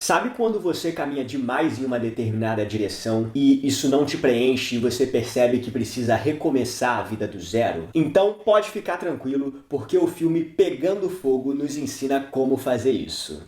Sabe quando você caminha demais em uma determinada direção e isso não te preenche e você percebe que precisa recomeçar a vida do zero? Então pode ficar tranquilo, porque o filme Pegando Fogo nos ensina como fazer isso.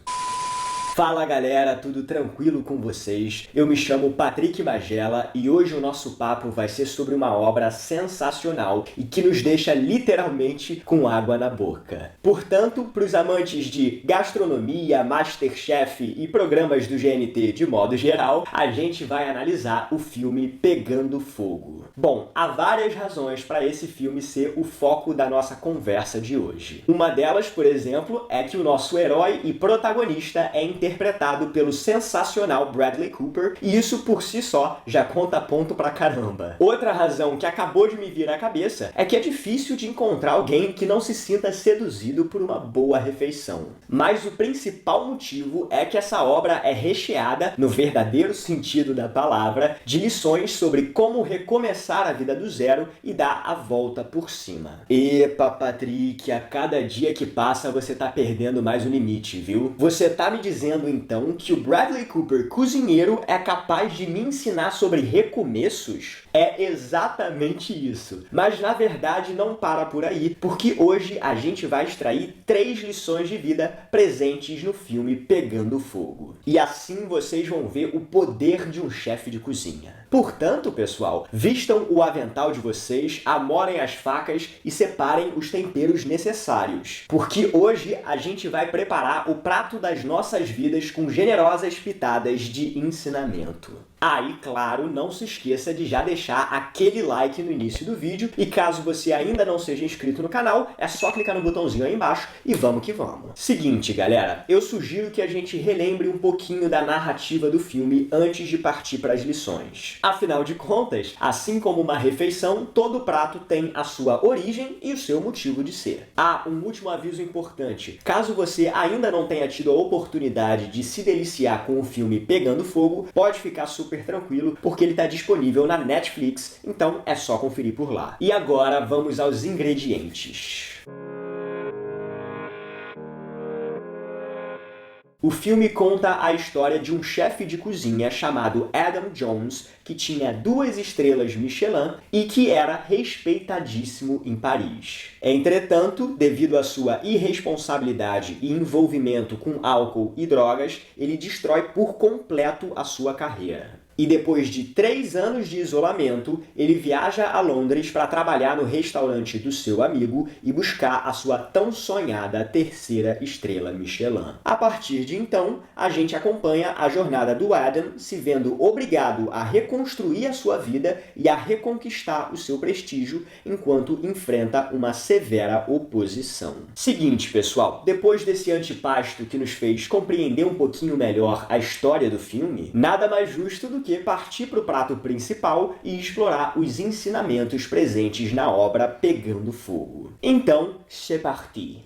Fala galera, tudo tranquilo com vocês? Eu me chamo Patrick Magela e hoje o nosso papo vai ser sobre uma obra sensacional e que nos deixa literalmente com água na boca. Portanto, para os amantes de gastronomia, Masterchef e programas do GNT de modo geral, a gente vai analisar o filme Pegando Fogo. Bom, há várias razões para esse filme ser o foco da nossa conversa de hoje. Uma delas, por exemplo, é que o nosso herói e protagonista é interpretado pelo sensacional Bradley Cooper, e isso por si só já conta ponto pra caramba. Outra razão que acabou de me vir à cabeça é que é difícil de encontrar alguém que não se sinta seduzido por uma boa refeição. Mas o principal motivo é que essa obra é recheada, no verdadeiro sentido da palavra, de lições sobre como recomeçar a vida do zero e dar a volta por cima. Epa, Patrick, a cada dia que passa você tá perdendo mais o limite, viu? Você tá me dizendo então que o Bradley Cooper cozinheiro é capaz de me ensinar sobre recomeços? É exatamente isso. Mas na verdade não para por aí, porque hoje a gente vai extrair 3 lições de vida presentes no filme Pegando Fogo. E assim vocês vão ver o poder de um chefe de cozinha. Portanto, pessoal, vistam o avental de vocês, amorem as facas e separem os temperos necessários. Porque hoje a gente vai preparar o prato das nossas vidas com generosas pitadas de ensinamento. E claro, não se esqueça de já deixar aquele like no início do vídeo, e caso você ainda não seja inscrito no canal, é só clicar no botãozinho aí embaixo e vamos que vamos. Seguinte, galera, eu sugiro que a gente relembre um pouquinho da narrativa do filme antes de partir para as lições. Afinal de contas, assim como uma refeição, todo prato tem a sua origem e o seu motivo de ser. Um último aviso importante. Caso você ainda não tenha tido a oportunidade de se deliciar com o filme Pegando Fogo, pode ficar super tranquilo, porque ele está disponível na Netflix, então é só conferir por lá. E agora vamos aos ingredientes. O filme conta a história de um chefe de cozinha chamado Adam Jones, que tinha 2 estrelas Michelin e que era respeitadíssimo em Paris. Entretanto, devido à sua irresponsabilidade e envolvimento com álcool e drogas, ele destrói por completo a sua carreira. E depois de 3 anos de isolamento, ele viaja a Londres para trabalhar no restaurante do seu amigo e buscar a sua tão sonhada 3ª estrela Michelin. A partir de então, a gente acompanha a jornada do Adam se vendo obrigado a reconstruir a sua vida e a reconquistar o seu prestígio enquanto enfrenta uma severa oposição. Seguinte, pessoal, depois desse antepasto que nos fez compreender um pouquinho melhor a história do filme, nada mais justo do que partir para o prato principal e explorar os ensinamentos presentes na obra Pegando Fogo. Então, c'est parti!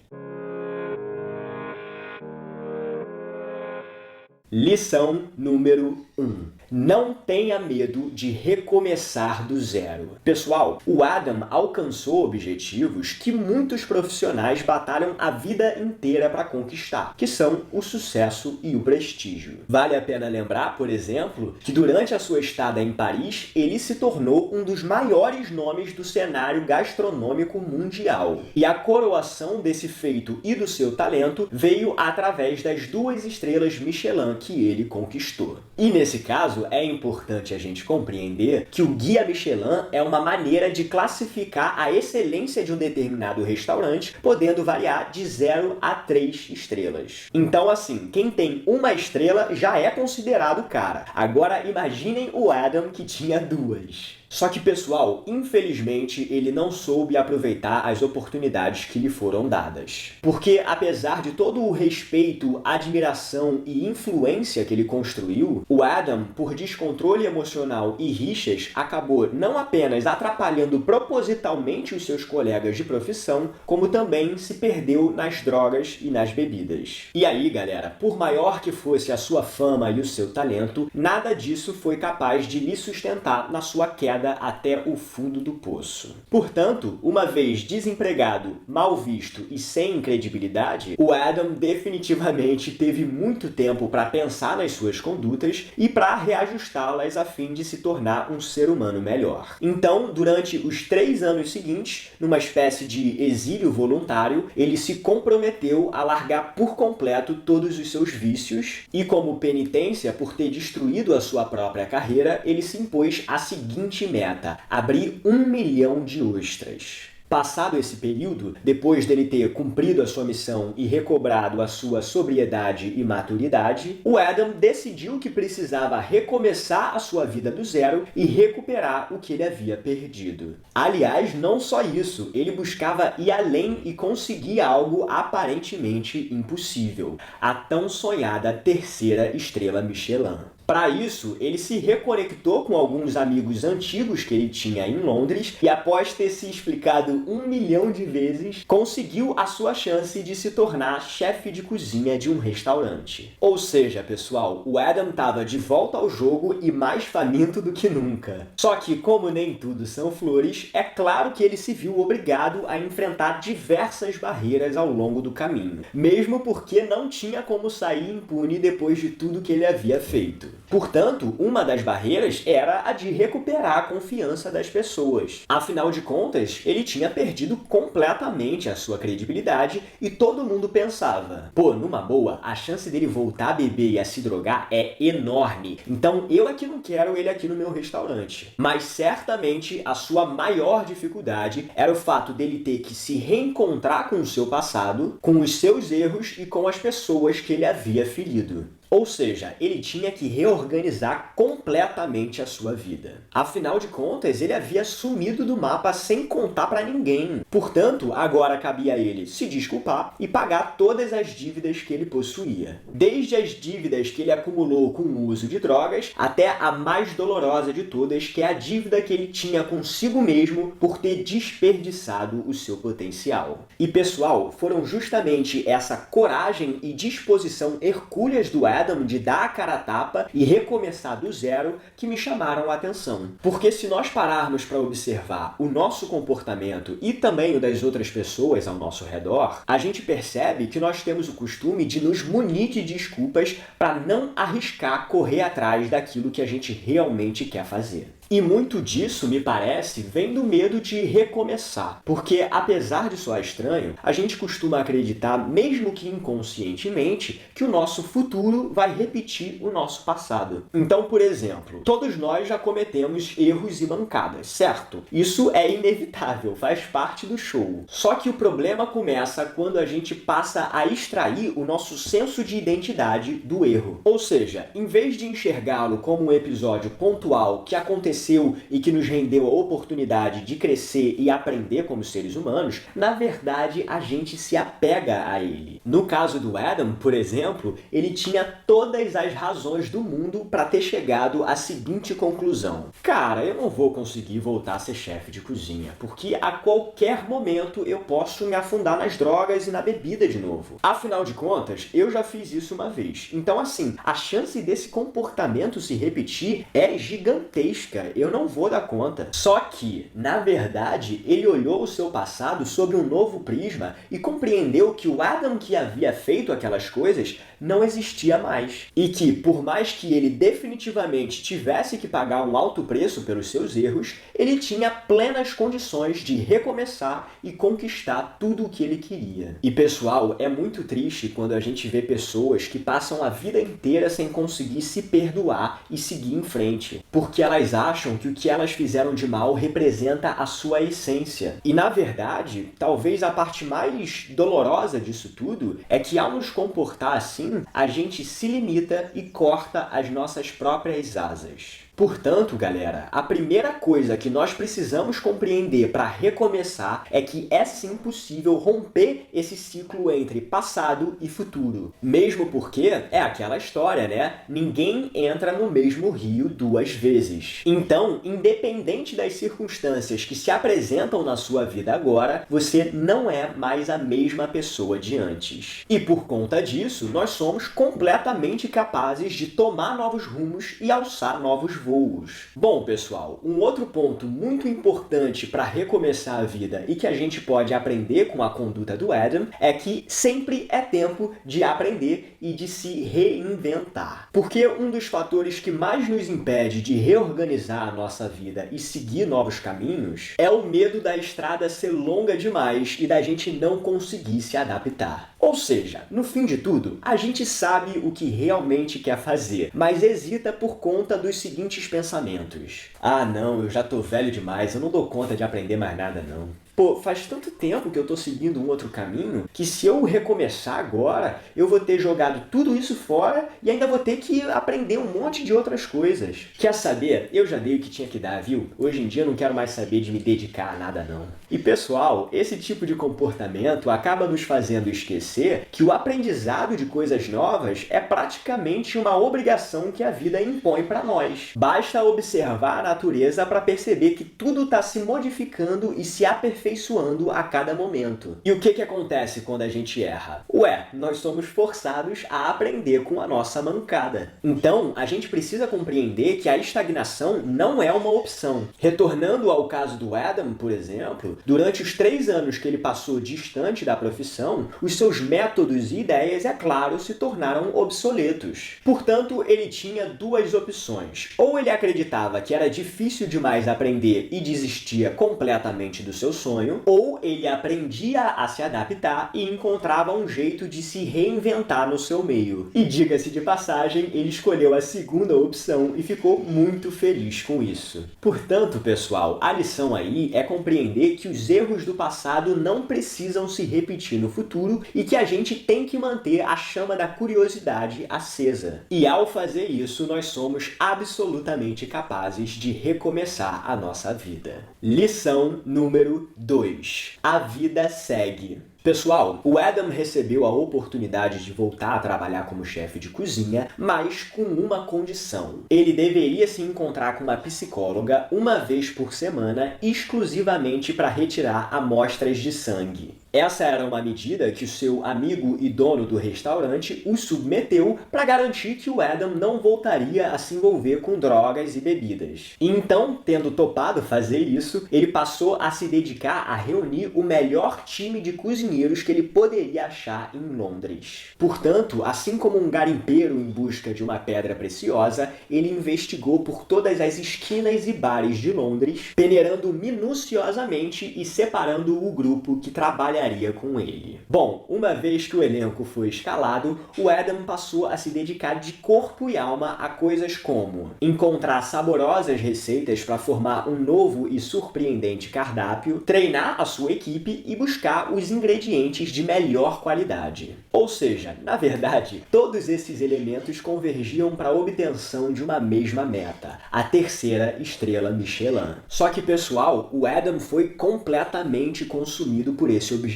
Lição número 1. Não tenha medo de recomeçar do zero. Pessoal, o Adam alcançou objetivos que muitos profissionais batalham a vida inteira para conquistar, que são o sucesso e o prestígio. Vale a pena lembrar, por exemplo, que durante a sua estada em Paris, ele se tornou um dos maiores nomes do cenário gastronômico mundial. E a coroação desse feito e do seu talento veio através das 2 estrelas Michelin que ele conquistou. E nesse caso, é importante a gente compreender que o Guia Michelin é uma maneira de classificar a excelência de um determinado restaurante, podendo variar de 0 a 3 estrelas. Então, assim, quem tem 1 estrela já é considerado cara. Agora, imaginem o Adam que tinha 2. Só que, pessoal, infelizmente, ele não soube aproveitar as oportunidades que lhe foram dadas. Porque, apesar de todo o respeito, admiração e influência que ele construiu, o Adam, por descontrole emocional e rixas, acabou não apenas atrapalhando propositalmente os seus colegas de profissão, como também se perdeu nas drogas e nas bebidas. E aí, galera, por maior que fosse a sua fama e o seu talento, nada disso foi capaz de lhe sustentar na sua queda queda até o fundo do poço. Portanto, uma vez desempregado, mal visto e sem credibilidade, o Adam definitivamente teve muito tempo para pensar nas suas condutas e para reajustá-las a fim de se tornar um ser humano melhor. Então, durante os 3 anos seguintes, numa espécie de exílio voluntário, ele se comprometeu a largar por completo todos os seus vícios e, como penitência por ter destruído a sua própria carreira, ele se impôs a seguinte meta: abrir 1 milhão de ostras. Passado esse período, depois dele ter cumprido a sua missão e recobrado a sua sobriedade e maturidade, o Adam decidiu que precisava recomeçar a sua vida do zero e recuperar o que ele havia perdido. Aliás, não só isso, ele buscava ir além e conseguir algo aparentemente impossível: a tão sonhada terceira estrela Michelin. Para isso, ele se reconectou com alguns amigos antigos que ele tinha em Londres e, após ter se explicado 1 milhão de vezes, conseguiu a sua chance de se tornar chefe de cozinha de um restaurante. Ou seja, pessoal, o Adam estava de volta ao jogo e mais faminto do que nunca. Só que, como nem tudo são flores, é claro que ele se viu obrigado a enfrentar diversas barreiras ao longo do caminho, mesmo porque não tinha como sair impune depois de tudo que ele havia feito. Portanto, uma das barreiras era a de recuperar a confiança das pessoas. Afinal de contas, ele tinha perdido completamente a sua credibilidade e todo mundo pensava: pô, numa boa, a chance dele voltar a beber e a se drogar é enorme, então eu aqui não quero ele aqui no meu restaurante. Mas certamente a sua maior dificuldade era o fato dele ter que se reencontrar com o seu passado, com os seus erros e com as pessoas que ele havia ferido. Ou seja, ele tinha que reorganizar completamente a sua vida. Afinal de contas, ele havia sumido do mapa sem contar para ninguém. Portanto, agora cabia a ele se desculpar e pagar todas as dívidas que ele possuía. Desde as dívidas que ele acumulou com o uso de drogas, até a mais dolorosa de todas, que é a dívida que ele tinha consigo mesmo por ter desperdiçado o seu potencial. E pessoal, foram justamente essa coragem e disposição hercúleas do Adam de dar a cara a tapa e recomeçar do zero que me chamaram a atenção. Porque se nós pararmos para observar o nosso comportamento e também o das outras pessoas ao nosso redor, a gente percebe que nós temos o costume de nos munir de desculpas para não arriscar correr atrás daquilo que a gente realmente quer fazer. E muito disso, me parece, vem do medo de recomeçar. Porque, apesar de soar estranho, a gente costuma acreditar, mesmo que inconscientemente, que o nosso futuro vai repetir o nosso passado. Então, por exemplo, todos nós já cometemos erros e mancadas, certo? Isso é inevitável, faz parte do show. Só que o problema começa quando a gente passa a extrair o nosso senso de identidade do erro. Ou seja, em vez de enxergá-lo como um episódio pontual que aconteceu e que nos rendeu a oportunidade de crescer e aprender como seres humanos, na verdade a gente se apega a ele. No caso do Adam, por exemplo, ele tinha todas as razões do mundo para ter chegado à seguinte conclusão: cara, eu não vou conseguir voltar a ser chefe de cozinha, porque a qualquer momento eu posso me afundar nas drogas e na bebida de novo. Afinal de contas, eu já fiz isso uma vez. Então assim, a chance desse comportamento se repetir é gigantesca. Eu não vou dar conta. Só que, na verdade, ele olhou o seu passado sob um novo prisma e compreendeu que o Adam que havia feito aquelas coisas não existia mais. E que, por mais que ele definitivamente tivesse que pagar um alto preço pelos seus erros, ele tinha plenas condições de recomeçar e conquistar tudo o que ele queria. E, pessoal, é muito triste quando a gente vê pessoas que passam a vida inteira sem conseguir se perdoar e seguir em frente, porque elas acham que o que elas fizeram de mal representa a sua essência. E, na verdade, talvez a parte mais dolorosa disso tudo é que, ao nos comportar assim, a gente se limita e corta as nossas próprias asas. Portanto, galera, a primeira coisa que nós precisamos compreender para recomeçar é que é sim possível romper esse ciclo entre passado e futuro. Mesmo porque é aquela história, né? Ninguém entra no mesmo rio 2 vezes. Então, independente das circunstâncias que se apresentam na sua vida agora, você não é mais a mesma pessoa de antes. E por conta disso, nós somos completamente capazes de tomar novos rumos e alçar novos voos. Bom, pessoal, um outro ponto muito importante para recomeçar a vida e que a gente pode aprender com a conduta do Adam é que sempre é tempo de aprender e de se reinventar. Porque um dos fatores que mais nos impede de reorganizar a nossa vida e seguir novos caminhos é o medo da estrada ser longa demais e da gente não conseguir se adaptar. Ou seja, no fim de tudo, a gente sabe o que realmente quer fazer, mas hesita por conta dos seguintes pensamentos. Ah, não, eu já tô velho demais, eu não dou conta de aprender mais nada, não. Pô, faz tanto tempo que eu tô seguindo um outro caminho que se eu recomeçar agora, eu vou ter jogado tudo isso fora e ainda vou ter que aprender um monte de outras coisas. Quer saber? Eu já dei o que tinha que dar, viu? Hoje em dia eu não quero mais saber de me dedicar a nada, não. E pessoal, esse tipo de comportamento acaba nos fazendo esquecer que o aprendizado de coisas novas é praticamente uma obrigação que a vida impõe para nós. Basta observar a natureza para perceber que tudo está se modificando e se aperfeiçoando a cada momento. E o que acontece quando a gente erra? Ué, nós somos forçados a aprender com a nossa mancada. Então, a gente precisa compreender que a estagnação não é uma opção. Retornando ao caso do Adam, por exemplo, durante os 3 anos que ele passou distante da profissão, os seus métodos e ideias, é claro, se tornaram obsoletos. Portanto, ele tinha 2 opções. Ou ele acreditava que era difícil demais aprender e desistia completamente do seu sonho, ou ele aprendia a se adaptar e encontrava um jeito de se reinventar no seu meio. E diga-se de passagem, ele escolheu a segunda opção e ficou muito feliz com isso. Portanto, pessoal, a lição aí é compreender que os erros do passado não precisam se repetir no futuro e que a gente tem que manter a chama da curiosidade acesa. E ao fazer isso, nós somos absolutamente capazes de recomeçar a nossa vida. Lição número 2. A vida segue. Pessoal, o Adam recebeu a oportunidade de voltar a trabalhar como chefe de cozinha, mas com uma condição. Ele deveria se encontrar com uma psicóloga uma vez por semana, exclusivamente para retirar amostras de sangue. Essa era uma medida que o seu amigo e dono do restaurante o submeteu para garantir que o Adam não voltaria a se envolver com drogas e bebidas. E então, tendo topado fazer isso, ele passou a se dedicar a reunir o melhor time de cozinheiros que ele poderia achar em Londres. Portanto, assim como um garimpeiro em busca de uma pedra preciosa, ele investigou por todas as esquinas e bares de Londres, peneirando minuciosamente e separando o grupo que trabalharia com ele. Bom, uma vez que o elenco foi escalado, o Adam passou a se dedicar de corpo e alma a coisas como encontrar saborosas receitas para formar um novo e surpreendente cardápio, treinar a sua equipe e buscar os ingredientes de melhor qualidade. Ou seja, na verdade, todos esses elementos convergiam para a obtenção de uma mesma meta, a 3ª estrela Michelin. Só que, pessoal, o Adam foi completamente consumido por esse objetivo.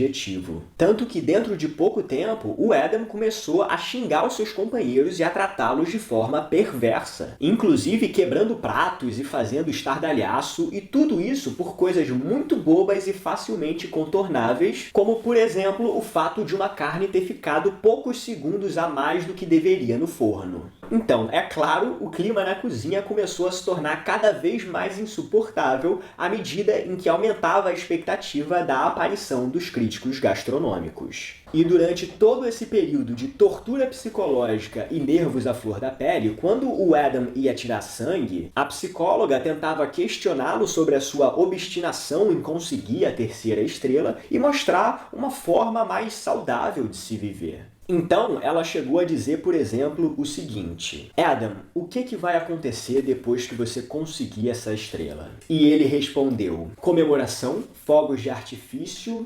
Tanto que dentro de pouco tempo, o Adam começou a xingar os seus companheiros e a tratá-los de forma perversa, inclusive quebrando pratos e fazendo estardalhaço, e tudo isso por coisas muito bobas e facilmente contornáveis, como por exemplo o fato de uma carne ter ficado poucos segundos a mais do que deveria no forno. Então, é claro, o clima na cozinha começou a se tornar cada vez mais insuportável à medida em que aumentava a expectativa da aparição dos críticos gastronômicos. E durante todo esse período de tortura psicológica e nervos à flor da pele, quando o Adam ia tirar sangue, a psicóloga tentava questioná-lo sobre a sua obstinação em conseguir a 3ª estrela e mostrar uma forma mais saudável de se viver. Então, ela chegou a dizer, por exemplo, o seguinte: Adam, o que vai acontecer depois que você conseguir essa estrela? E ele respondeu: comemoração, fogos de artifício,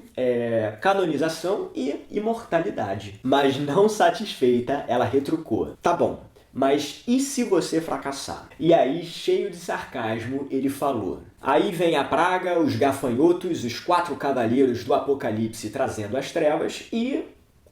canonização e imortalidade. Mas não satisfeita, ela retrucou: tá bom, mas e se você fracassar? E aí, cheio de sarcasmo, ele falou: aí vem a praga, os gafanhotos, os 4 cavaleiros do apocalipse trazendo as trevas e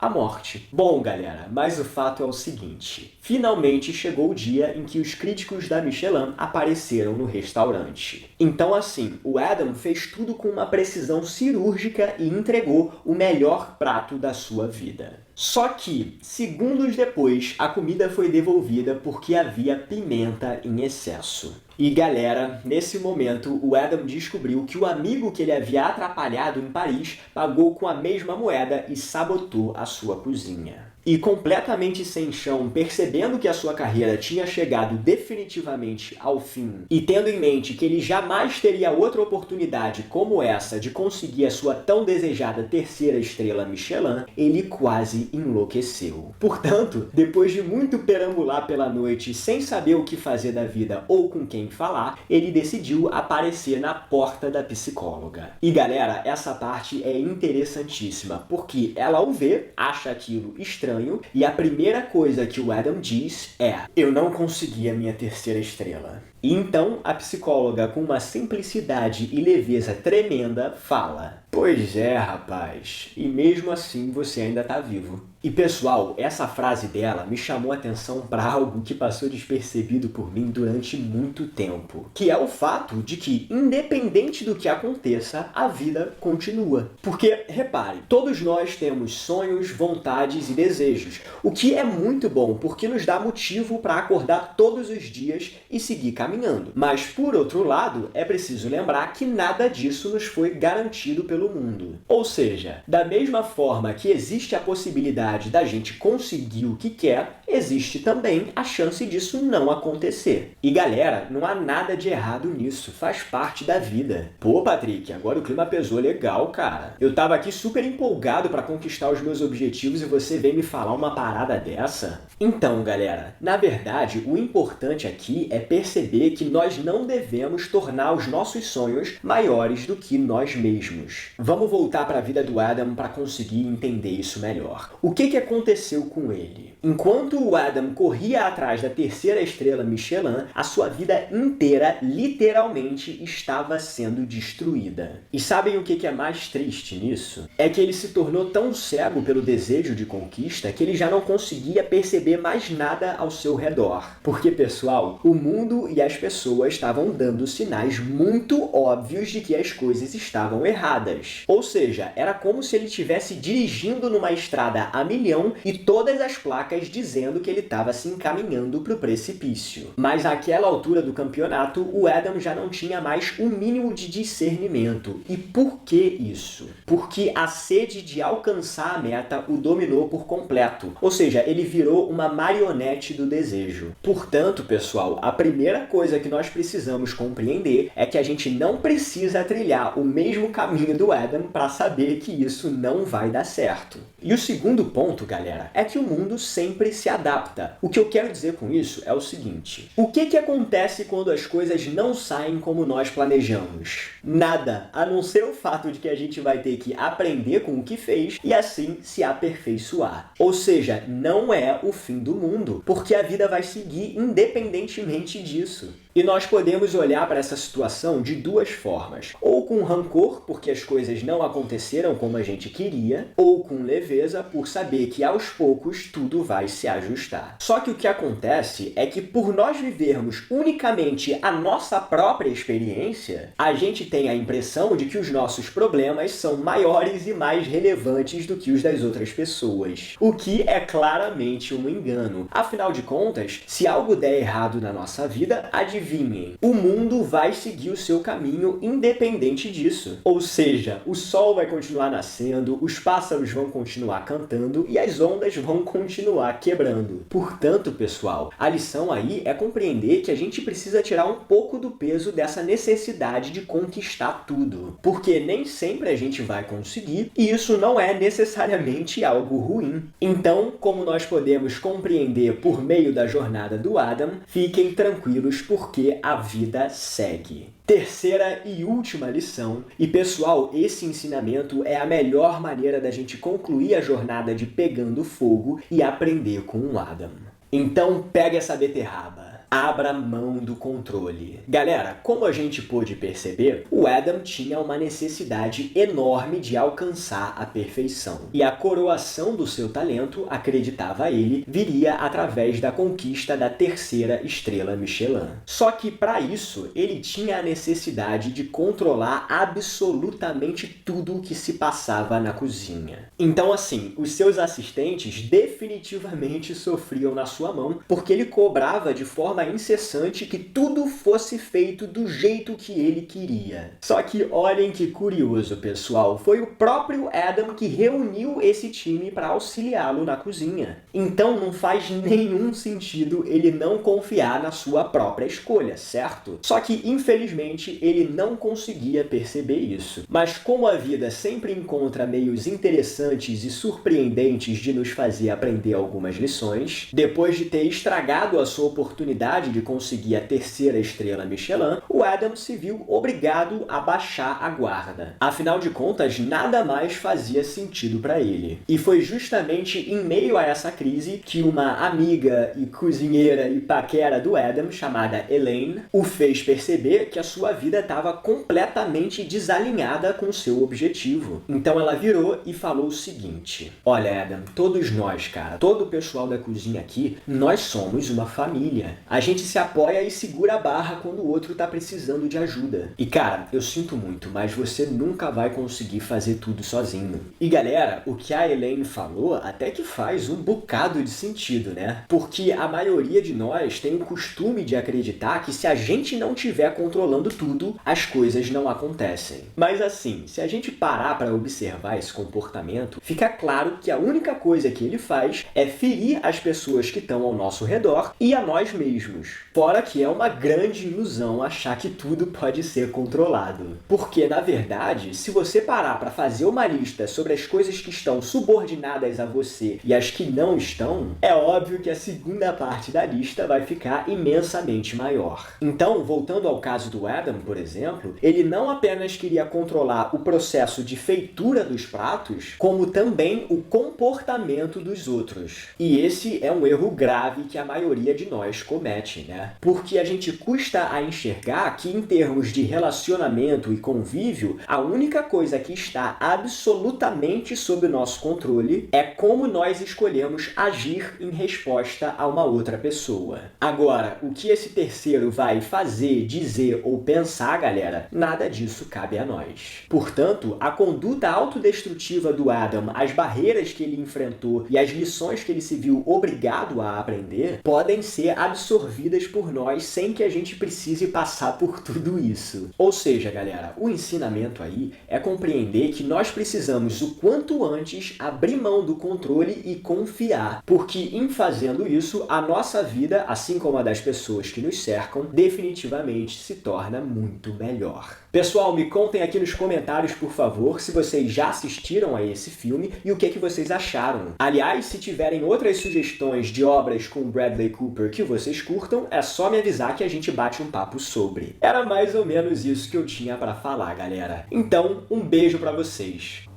a morte. Bom, galera, mas o fato é o seguinte: finalmente chegou o dia em que os críticos da Michelin apareceram no restaurante. Então, assim, o Adam fez tudo com uma precisão cirúrgica e entregou o melhor prato da sua vida. Só que, segundos depois, a comida foi devolvida porque havia pimenta em excesso. E galera, nesse momento, o Adam descobriu que o amigo que ele havia atrapalhado em Paris pagou com a mesma moeda e sabotou a sua cozinha. E completamente sem chão, percebendo que a sua carreira tinha chegado definitivamente ao fim, e tendo em mente que ele jamais teria outra oportunidade como essa de conseguir a sua tão desejada terceira estrela Michelin, ele quase enlouqueceu. Portanto, depois de muito perambular pela noite sem saber o que fazer da vida ou com quem falar, ele decidiu aparecer na porta da psicóloga. E galera, essa parte é interessantíssima, porque ela o vê, acha aquilo estranho, e a primeira coisa que o Adam diz é: eu não consegui a minha terceira estrela. E então a psicóloga, com uma simplicidade e leveza tremenda, fala: pois é, rapaz, e mesmo assim você ainda tá vivo. E pessoal, essa frase dela me chamou a atenção para algo que passou despercebido por mim durante muito tempo, que é o fato de que, independente do que aconteça, a vida continua. Porque, repare, todos nós temos sonhos, vontades e desejos, o que é muito bom, porque nos dá motivo para acordar todos os dias e seguir caminhando. Mas, por outro lado, é preciso lembrar que nada disso nos foi garantido pelo mundo. Ou seja, da mesma forma que existe a possibilidade da gente conseguir o que quer, existe também a chance disso não acontecer. E galera, não há nada de errado nisso, faz parte da vida. Pô, Patrick, agora o clima pesou legal, cara. Eu tava aqui super empolgado para conquistar os meus objetivos e você vem me falar uma parada dessa? Então, galera, na verdade, o importante aqui é perceber que nós não devemos tornar os nossos sonhos maiores do que nós mesmos. Vamos voltar para a vida do Adam para conseguir entender isso melhor. O que aconteceu com ele? Enquanto o Adam corria atrás da terceira estrela Michelin, a sua vida inteira literalmente estava sendo destruída. E sabem o que é mais triste nisso? É que ele se tornou tão cego pelo desejo de conquista que ele já não conseguia perceber mais nada ao seu redor. Porque, pessoal, o mundo e as pessoas estavam dando sinais muito óbvios de que as coisas estavam erradas. Ou seja, era como se ele estivesse dirigindo numa estrada a milhão e todas as placas dizendo que ele estava se encaminhando para o precipício. Mas àquela altura do campeonato, o Adam já não tinha mais um mínimo de discernimento. E por que isso? Porque a sede de alcançar a meta o dominou por completo. Ou seja, ele virou uma marionete do desejo. Portanto, pessoal, a primeira coisa que nós precisamos compreender é que a gente não precisa trilhar o mesmo caminho do Adam para saber que isso não vai dar certo. E o segundo ponto, galera, é que o mundo sempre se adapta. O que eu quero dizer com isso é o seguinte: o que acontece quando as coisas não saem como nós planejamos? Nada, a não ser o fato de que a gente vai ter que aprender com o que fez e assim se aperfeiçoar. Ou seja, não é o fim do mundo, porque a vida vai seguir independentemente disso. E nós podemos olhar para essa situação de duas formas. Ou com rancor, porque as coisas não aconteceram como a gente queria, ou com leveza, por saber que aos poucos tudo vai se ajustar. Só que o que acontece é que por nós vivermos unicamente a nossa própria experiência, a gente tem a impressão de que os nossos problemas são maiores e mais relevantes do que os das outras pessoas. O que é claramente um engano. Afinal de contas, se algo der errado na nossa vida, adivinhem, o mundo vai seguir o seu caminho independente disso. Ou seja, o sol vai continuar nascendo, os pássaros vão continuar cantando e as ondas vão continuar quebrando. Portanto, pessoal, a lição aí é compreender que a gente precisa tirar um pouco do peso dessa necessidade de conquistar tudo. Porque nem sempre a gente vai conseguir e isso não é necessariamente algo ruim. Então, como nós podemos compreender por meio da jornada do Adam, fiquem tranquilos porque a vida segue. Terceira e última lição, e pessoal, esse ensinamento é a melhor maneira da gente concluir a jornada de Pegando Fogo e aprender com o Adam. Então pega essa beterraba, abra mão do controle. Galera, como a gente pôde perceber, o Adam tinha uma necessidade enorme de alcançar a perfeição. E a coroação do seu talento, acreditava ele, viria através da conquista da terceira estrela Michelin. Só que para isso, ele tinha a necessidade de controlar absolutamente tudo o que se passava na cozinha. Então assim, os seus assistentes definitivamente sofriam na sua mão, porque ele cobrava de forma incessante que tudo fosse feito do jeito que ele queria. Só que olhem que curioso, pessoal, foi o próprio Adam que reuniu esse time para auxiliá-lo na cozinha. Então não faz nenhum sentido ele não confiar na sua própria escolha, certo? Só que, infelizmente, ele não conseguia perceber isso. Mas como a vida sempre encontra meios interessantes e surpreendentes de nos fazer aprender algumas lições, depois de ter estragado a sua oportunidade de conseguir a terceira estrela Michelin, o Adam se viu obrigado a baixar a guarda. Afinal de contas, nada mais fazia sentido para ele. E foi justamente em meio a essa crise que uma amiga e cozinheira e paquera do Adam, chamada Elaine, o fez perceber que a sua vida estava completamente desalinhada com seu objetivo. Então ela virou e falou o seguinte: olha, Adam, todos nós, cara, todo o pessoal da cozinha aqui, nós somos uma família. A gente se apoia e segura a barra quando o outro tá precisando de ajuda. E cara, eu sinto muito, mas você nunca vai conseguir fazer tudo sozinho. E galera, o que a Elaine falou até que faz um bocado de sentido, né? Porque a maioria de nós tem o costume de acreditar que se a gente não estiver controlando tudo, as coisas não acontecem. Mas assim, se a gente parar para observar esse comportamento, fica claro que a única coisa que ele faz é ferir as pessoas que estão ao nosso redor e a nós mesmos. Fora que é uma grande ilusão achar que tudo pode ser controlado. Porque, na verdade, se você parar para fazer uma lista sobre as coisas que estão subordinadas a você e as que não estão, é óbvio que a segunda parte da lista vai ficar imensamente maior. Então, voltando ao caso do Adam, por exemplo, ele não apenas queria controlar o processo de feitura dos pratos, como também o comportamento dos outros. E esse é um erro grave que a maioria de nós comete, né? Porque a gente custa a enxergar que, em termos de relacionamento e convívio, a única coisa que está absolutamente sob o nosso controle é como nós escolhemos agir em resposta a uma outra pessoa. Agora, o que esse terceiro vai fazer, dizer ou pensar, galera, nada disso cabe a nós. Portanto, a conduta autodestrutiva do Adam, as barreiras que ele enfrentou e as lições que ele se viu obrigado a aprender podem ser absorvidas por nós sem que a gente precise passar por tudo isso. Ou seja, galera, o ensinamento aí é compreender que nós precisamos o quanto antes abrir mão do controle e confiar, porque em fazendo isso, a nossa vida, assim como a das pessoas que nos cercam, definitivamente se torna muito melhor. Pessoal, me contem aqui nos comentários, por favor, se vocês já assistiram a esse filme e o que é que vocês acharam. Aliás, se tiverem outras sugestões de obras com Bradley Cooper que vocês curtam, é só me avisar que a gente bate um papo sobre. Era mais ou menos isso que eu tinha para falar, galera. Então, um beijo para vocês.